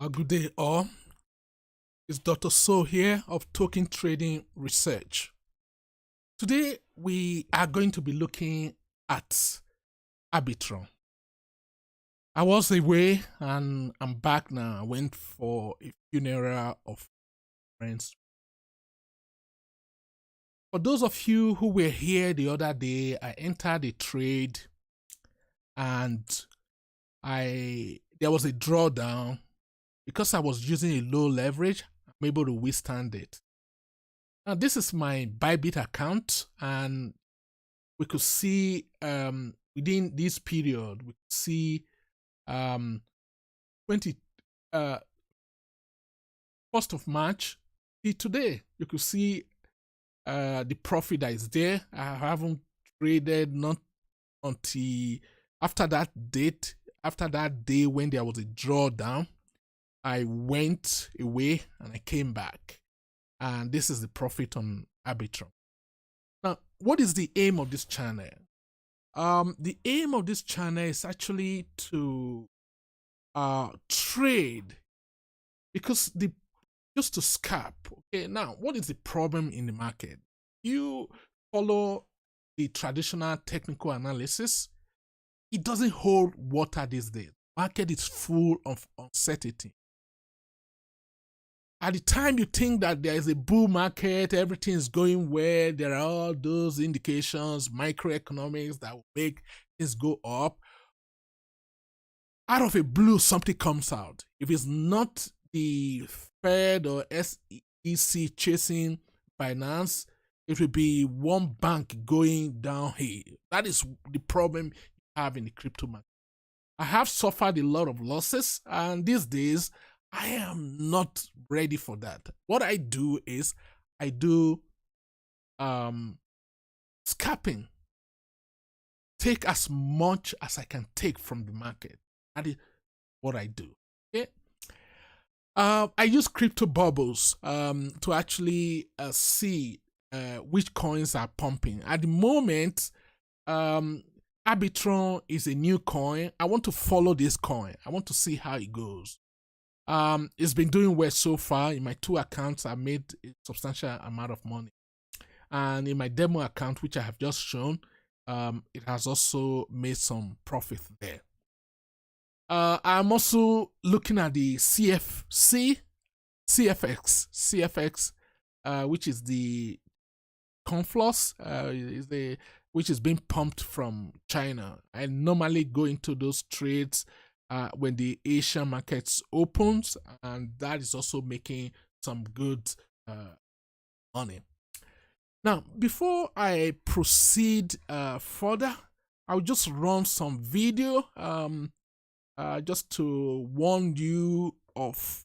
A good day, all. It's Dr. So here of Token Trading Research. Today, we are going to be looking at Arbitrum. I was away and I'm back now. I went for a funeral of friends. For those of you who were here the other day, I entered a trade and there was a drawdown. Because I was using a low leverage, I'm able to withstand it. Now, this is my Bybit account, and we could see within this period, we could see 1st of March till today. You could see the profit that is there. I haven't traded not until after that date, after that day when there was a drawdown. I went away and I came back. And this is the profit on Arbitrum. Now, what is the aim of this channel? The aim of this channel is actually to trade, because just to scalp. Okay, now what is the problem in the market? You follow the traditional technical analysis, it doesn't hold water these days. Market is full of uncertainty. At the time you think that there is a bull market, everything is going well, there are all those indications, microeconomics that will make things go up. Out of a blue, something comes out. If it's not the Fed or SEC chasing finance, it will be one bank going downhill. That is the problem you have in the crypto market. I have suffered a lot of losses, and these days, I am not ready for that. What I do is I do scalping. Take as much as I can take from the market. That is what I do. Okay. I use crypto bubbles to actually see which coins are pumping. At the moment, Arbitrum is a new coin. I want to follow this coin. I want to see how it goes. It's been doing well so far. In my 2 accounts, I made a substantial amount of money. And in my demo account, which I have just shown, it has also made some profit there. I'm also looking at the CFX, which is the Confloss, which is being pumped from China. I normally go into those trades when the Asian markets opens, and that is also making some good money. Now, before I proceed further, I'll just run some video just to warn you of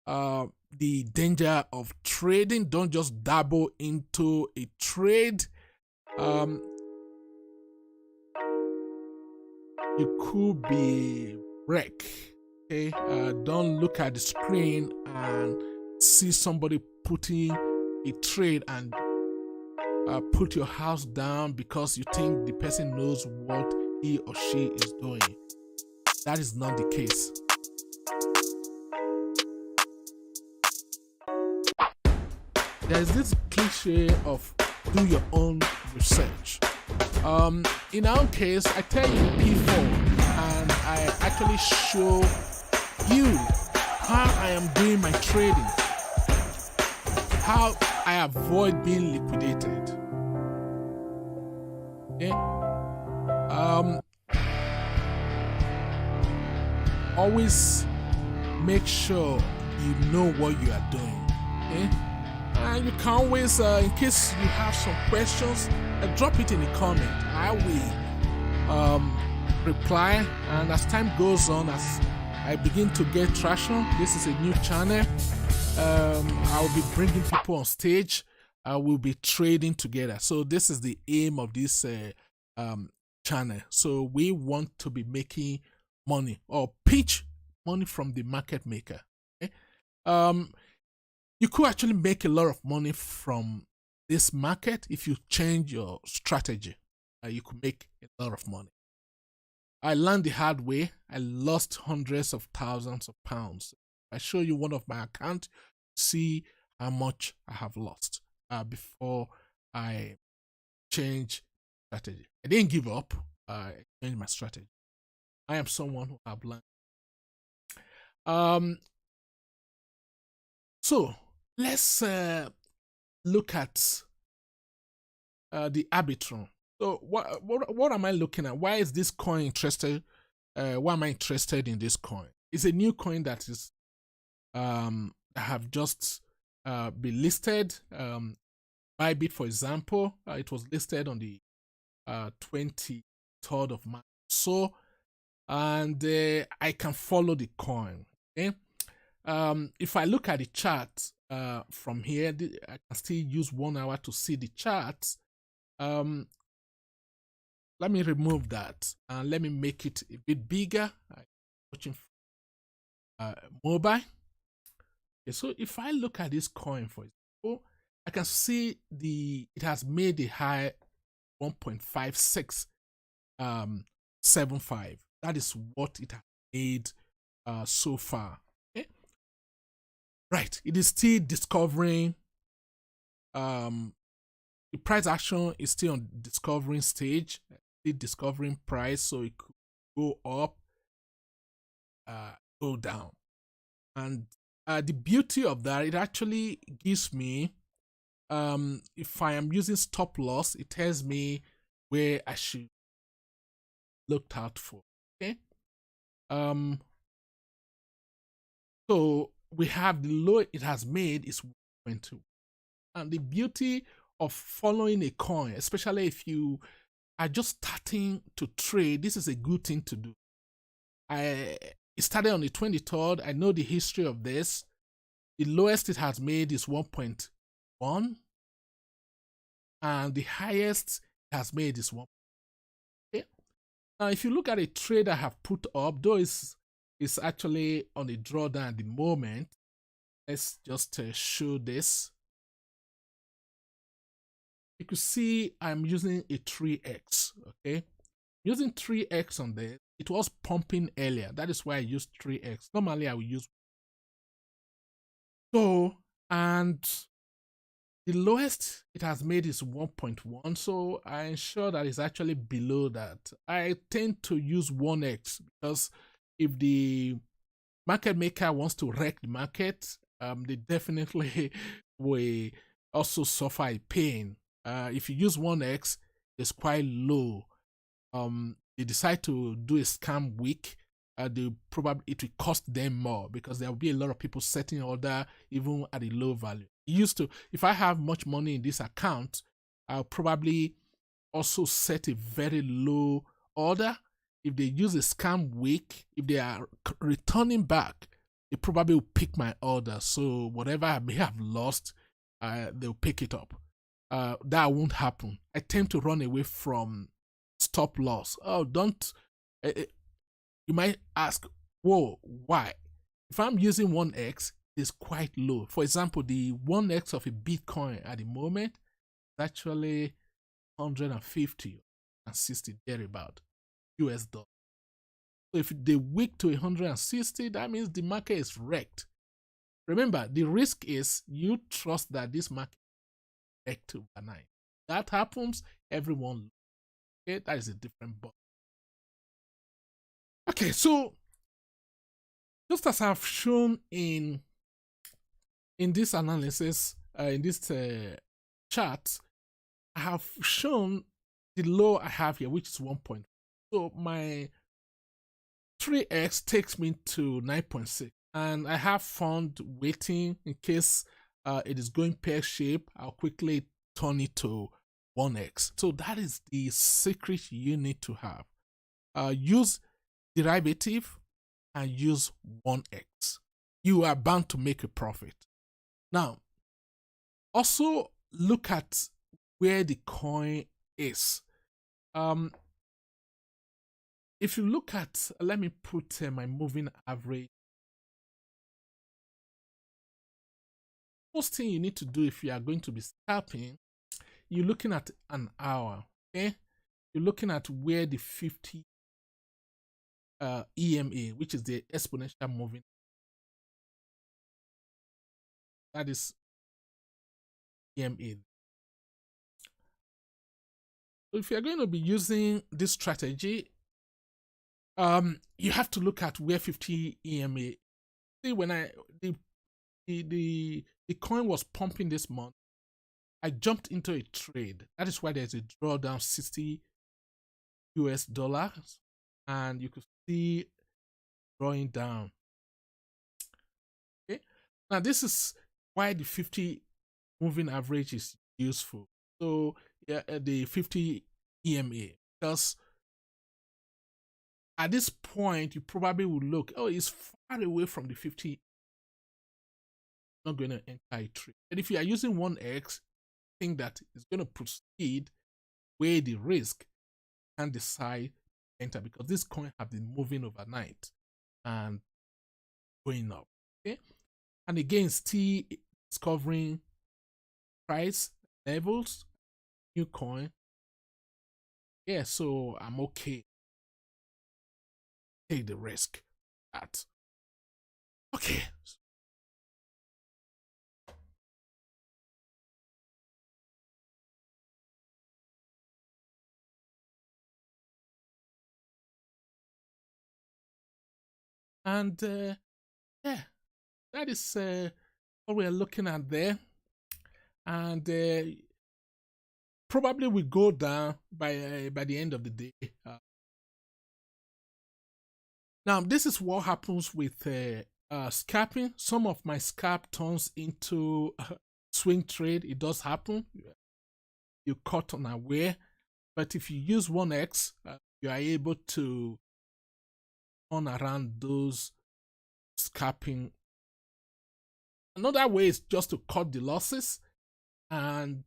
the danger of trading. Don't just dabble into a trade. You could be wreck. Okay, don't look at the screen and see somebody putting a trade and put your house down because you think the person knows what he or she is doing. That is not the case. There is this cliche of do your own research. In our case, I tell you P4. And I actually show you how I am doing my trading, how I avoid being liquidated. Okay? Always make sure you know what you are doing. Okay? And you can always, in case you have some questions, drop it in the comment. I will reply, and as time goes on, as I begin to get traction, this is a new channel. I'll be bringing people on stage. I will be trading together. So this is the aim of this channel. So we want to be making money or pitch money from the market maker. Okay? You could actually make a lot of money from this market if you change your strategy. You could make a lot of money. I learned the hard way. I lost hundreds of thousands of pounds I show you one of my account, see how much I have lost before I change strategy. I didn't give up. I changed my strategy. I am someone who have learned. So let's look at the Arbitrum. So what am I looking at? Why is this coin interested? Why am I interested in this coin? It's a new coin that is have just been listed. Bybit, for example, it was listed on the 23rd of March. So, and I can follow the coin. Okay. If I look at the chart from here, I can still use 1 hour to see the chart. Let me remove that and let me make it a bit bigger. I'm watching mobile. Okay, so if I look at this coin, for example, I can see it has made a high 1.5675. That is what it has made so far. Okay, right. It is still discovering. The price action is still on discovering stage, still discovering price, so it could go up, go down. And the beauty of that, it actually gives me, if I am using stop loss, it tells me where I should look out for. Okay. So we have the low it has made is 1.2. And the beauty of following a coin, especially if you are just starting to trade, this is a good thing to do. It started on the 23rd. I know the history of this. The lowest it has made is 1.1, and the highest it has made is 1. Okay. Now, if you look at a trade I have put up, though it's actually on a drawdown at the moment, let's just show this. You could see I'm using a 3x. Okay, using 3x on this. It was pumping earlier. That is why I used 3x. Normally I will use. So, and the lowest it has made is 1.1. So I ensure that it's actually below that. I tend to use 1x because if the market maker wants to wreck the market, they definitely will also suffer a pain. If you use 1x, it's quite low. They decide to do a scam week, it will cost them more because there will be a lot of people setting order even at a low value. If I have much money in this account, I'll probably also set a very low order. If they use a scam week, if they are returning back, they probably will pick my order. So whatever I may have lost, they'll pick it up. That won't happen. I tend to run away from stop loss. Oh, don't. You might ask, whoa, why? If I'm using 1x, it's quite low. For example, the 1x of a Bitcoin at the moment is actually 150 and 60 thereabout US dollars. So if they wick to 160, that means the market is wrecked. Remember, the risk is you trust that this market is wrecked overnight. That happens, everyone. Okay, that is a different book. Okay, so just as I've shown in this analysis, in this chart, I have shown the low I have here, which is 1. So my 3x takes me to 9.6, and I have fund waiting in case it is going pear shape. I'll quickly turn it to 1x. So that is the secret you need to have. Use derivative and use 1x. You are bound to make a profit. Now, also look at where the coin is. If you look at, let me put my moving average. First thing you need to do if you are going to be scalping, you're looking at an hour. Okay, you're looking at where the 50 EMA, which is the exponential moving, That is EMA. So if you're going to be using this strategy, you have to look at where 50 EMA. See, when the coin was pumping this month, I jumped into a trade. That is why there's a drawdown 60 US dollars, and you could see drawing down. Okay, now this is why the 50 moving average is useful. So yeah, the 50 EMA, because at this point you probably would look, oh, it's far away from the 50. Not going to enter a trade. And if you are using 1x, think that it's going to proceed, weigh the risk, and decide to enter, because this coin have been moving overnight and going up. Okay, and again, still discovering price levels, new coin. Yeah, so I'm okay. Take the risk. That okay. And yeah, that is what we're looking at there. And probably we go down by the end of the day. Now, this is what happens with scalping. Some of my scalp turns into swing trade. It does happen. You caught unaware. But if you use 1x, you are able to turn around those scalping. Another way is just to cut the losses and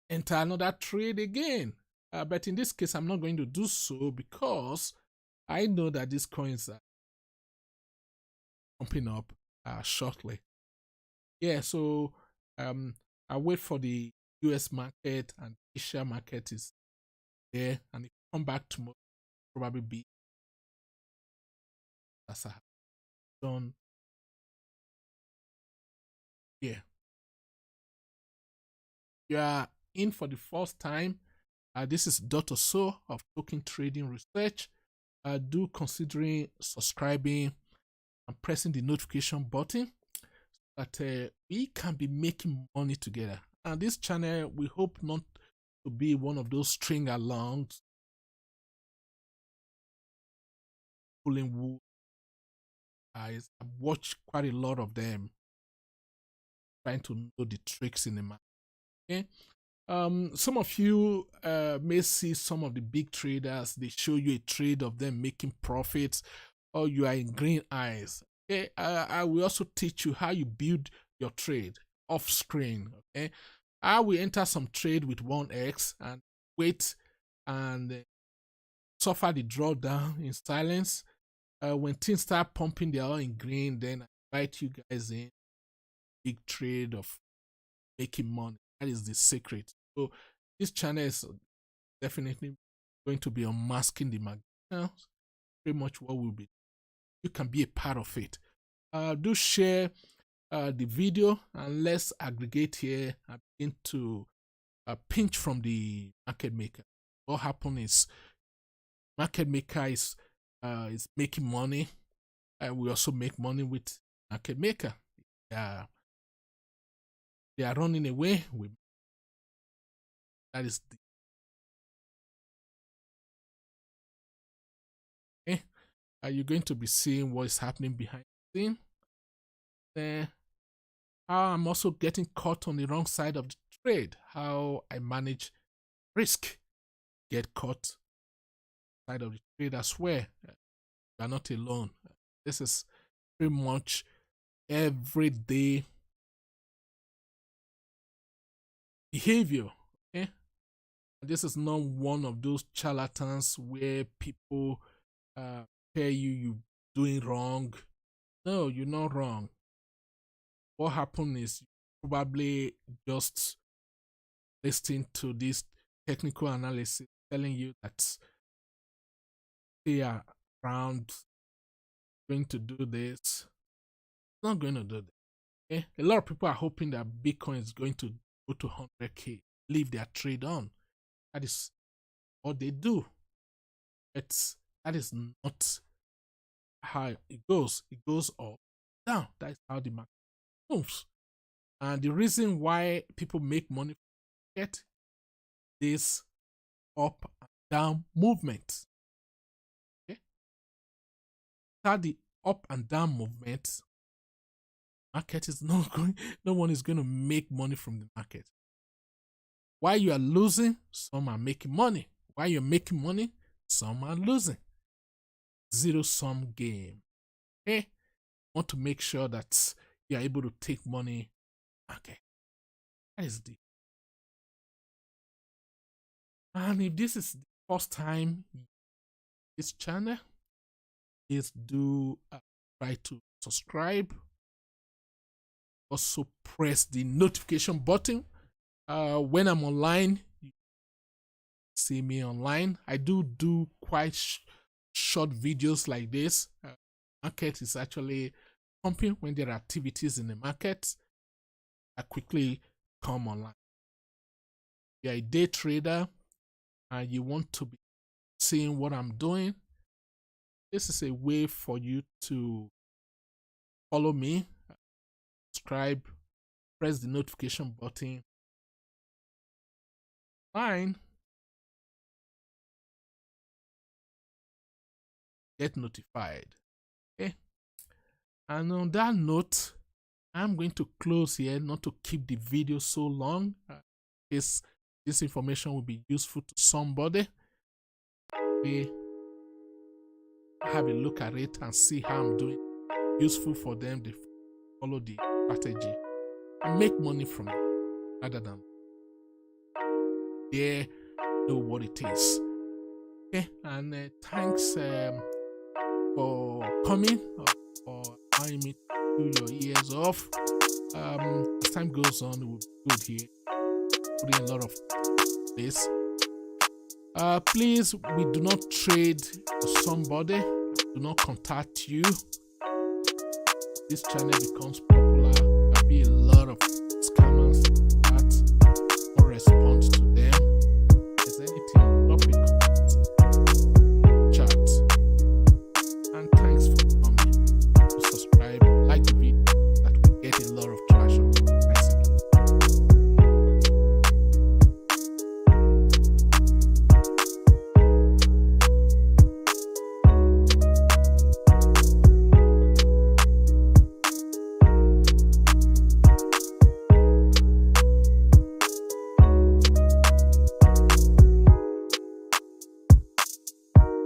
enter another trade again. But in this case, I'm not going to do so because I know that these coins are pumping up shortly. Yeah, so I wait for the US market, and Asia market is there, and if you come back tomorrow, probably be as I have done. Yeah, you are in for the first time. This is Dr. So of Token Trading Research. Do considering subscribing and pressing the notification button so that we can be making money together. And this channel, we hope not to be one of those string alongs, pulling wool guys. I've watched quite a lot of them trying to know the tricks in the market. Okay. Some of you may see some of the big traders, they show you a trade of them making profits, or you are in green eyes. Okay, I will also teach you how you build your trade off screen. Okay, I will enter some trade with 1x and wait and suffer the drawdown in silence. When things start pumping, they're all in green, then I invite you guys in. Big trade of making money. That is the secret. So this channel is definitely going to be unmasking the market. Pretty much what will be. You can be a part of it. Do share the video, and let's aggregate here and begin to pinch from the market maker. What happened is market maker is making money. We also make money with market maker. They are running away with. That is the okay. You're going to be seeing what is happening behind the scene. How I'm also getting caught on the wrong side of the trade. How I manage risk, get caught side of the trade as well. You are not alone. This is pretty much everyday behavior. Okay, this is not one of those charlatans where people tell you doing wrong. No, you're not wrong. What happened is you probably just listening to this technical analysis telling you that they are around going to do this. Not going to do that. A lot of people are hoping that Bitcoin is going to go to 100K, leave their trade on. That is what they do. That is not how it goes. It goes up, down. That is how the market moves. And the reason why people make money from the market is up and down movement. Okay? Without the up and down movement, market is not going, no one is going to make money from the market. While you are losing, some are making money. While you're making money, some are losing. Zero-sum game. Okay? Want to make sure that you are able to take money. Okay. That is the. And if this is the first time this channel, please do try to subscribe. Also press the notification button. When I'm online, you see me online. I do quite short videos like this. Market is actually pumping. When there are activities in the market, I quickly come online. If you're a day trader and you want to be seeing what I'm doing, this is a way for you to follow me, subscribe, press the notification button. Fine. Get notified. Okay. And on that note, I'm going to close here, not to keep the video so long. This information will be useful to somebody. We have a look at it and see how I'm doing. Useful for them to follow the strategy and make money from it rather than they know what it is. Okay, and thanks for coming, for allowing me to do your ears off. As time goes on, it will be good here. Putting a lot of this. Please, we do not trade for somebody. Do not contact you. This channel becomes popular. There'll be a lot of